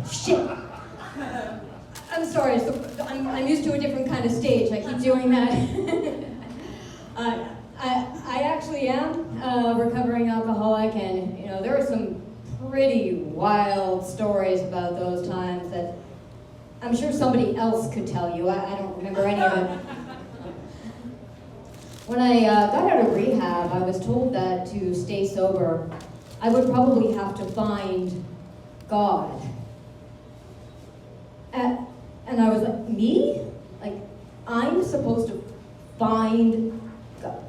Shit. I'm sorry, I'm used to a different kind of stage. I keep doing that. I actually am a recovering alcoholic, and there are some pretty wild stories about those times that I'm sure somebody else could tell you. I don't remember any of it. When I got out of rehab, I was told that to stay sober, I would probably have to find God. And I was like, me? Like, I'm supposed to find God?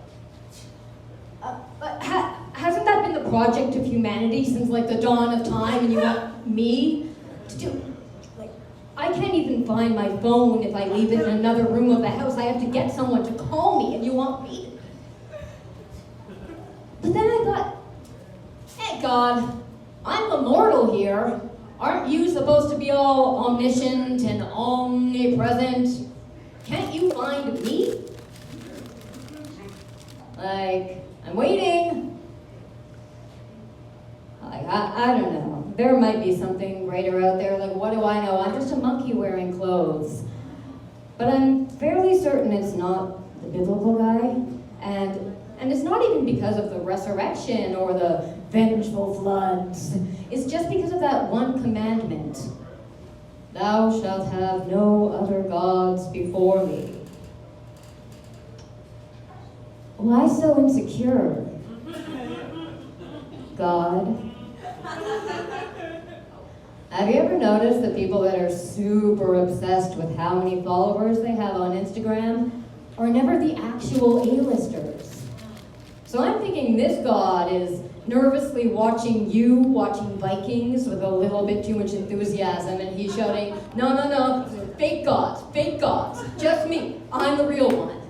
But hasn't that been the project of humanity since like the dawn of time, and you want me to do? Like, I can't even find my phone if I leave it in another room of the house. I have to get someone to call me, and you want me to... But then I thought, hey God, I'm immortal here. Aren't you supposed to be all omniscient and omnipresent? Can't you find me? Like, I'm waiting. Like, I don't know. There might be something greater out there. Like, what do I know? I'm just a monkey wearing clothes. But I'm fairly certain it's not the biblical guy. And it's not even because of the resurrection or the vengeful floods. It's just because of that one commandment. Thou shalt have no other gods before me. Why so insecure? God. Have you ever noticed the people that are super obsessed with how many followers they have on Instagram are never the actual A-listers? So I'm thinking this God is nervously watching you watching Vikings with a little bit too much enthusiasm, and he's shouting, no, fake gods, just me, I'm the real one.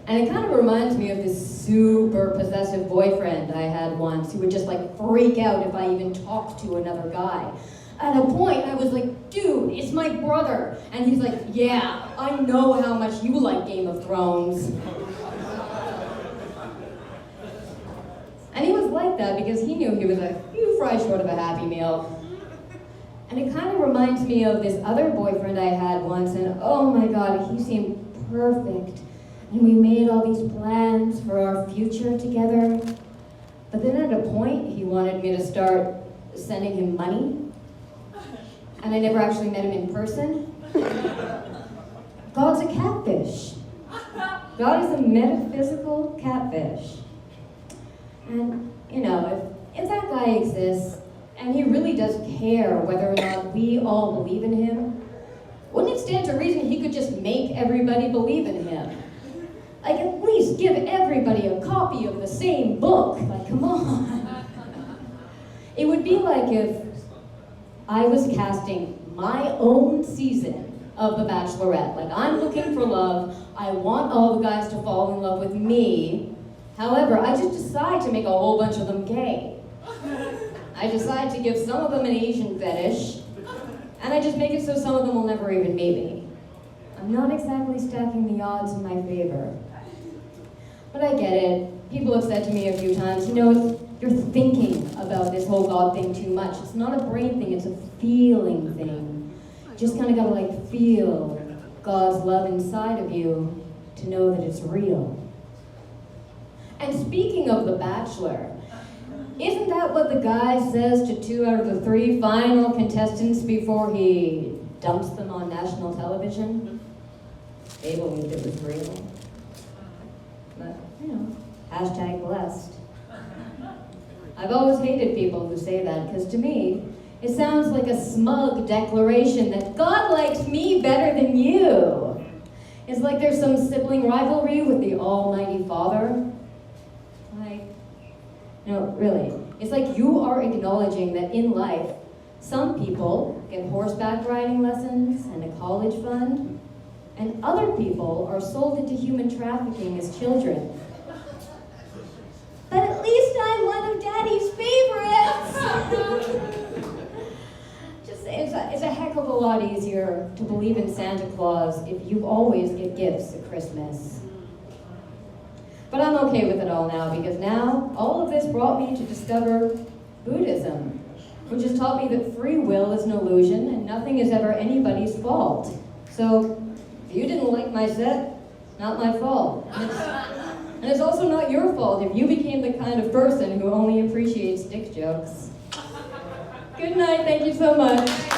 And it kind of reminds me of this super possessive boyfriend I had once who would just like freak out if I even talked to another guy. At a point, I was like, dude, it's my brother. And he's like, yeah, I know how much you like Game of Thrones. And he was like that because he knew he was a few fries short of a Happy Meal. And it kind of reminds me of this other boyfriend I had once, and oh my God, he seemed perfect. And we made all these plans for our future together. But then at a point, he wanted me to start sending him money. And I never actually met him in person. God's a catfish. God is a metaphysical catfish. And, if that guy exists, and he really does care whether or not we all believe in him, wouldn't it stand to reason he could just make everybody believe in him? Like, at least give everybody a copy of the same book. Like, come on. It would be like if I was casting my own season of The Bachelorette. Like, I'm looking for love. I want all the guys to fall in love with me. However, I just decide to make a whole bunch of them gay. I decide to give some of them an Asian fetish, and I just make it so some of them will never even meet me. I'm not exactly stacking the odds in my favor. But I get it. People have said to me a few times, you're thinking about this whole God thing too much. It's not a brain thing, it's a feeling thing. You just kind of gotta feel God's love inside of you to know that it's real. And speaking of The Bachelor, isn't that what the guy says to 2 out of the 3 final contestants before he dumps them on national television? They believed it was real. But, hashtag blessed. I've always hated people who say that, because to me, it sounds like a smug declaration that God likes me better than you. It's like there's some sibling rivalry with the Almighty Father. Really. It's like you are acknowledging that in life, some people get horseback riding lessons and a college fund, and other people are sold into human trafficking as children. But at least I'm one of Daddy's favorites! Just it's a heck of a lot easier to believe in Santa Claus if you always get gifts at Christmas. But I'm okay with it all now, because now all of this brought me to discover Buddhism. which has taught me that free will is an illusion and nothing is ever anybody's fault. So, if you didn't like my set, not my fault. And it's also not your fault if you became the kind of person who only appreciates dick jokes. Good night, thank you so much.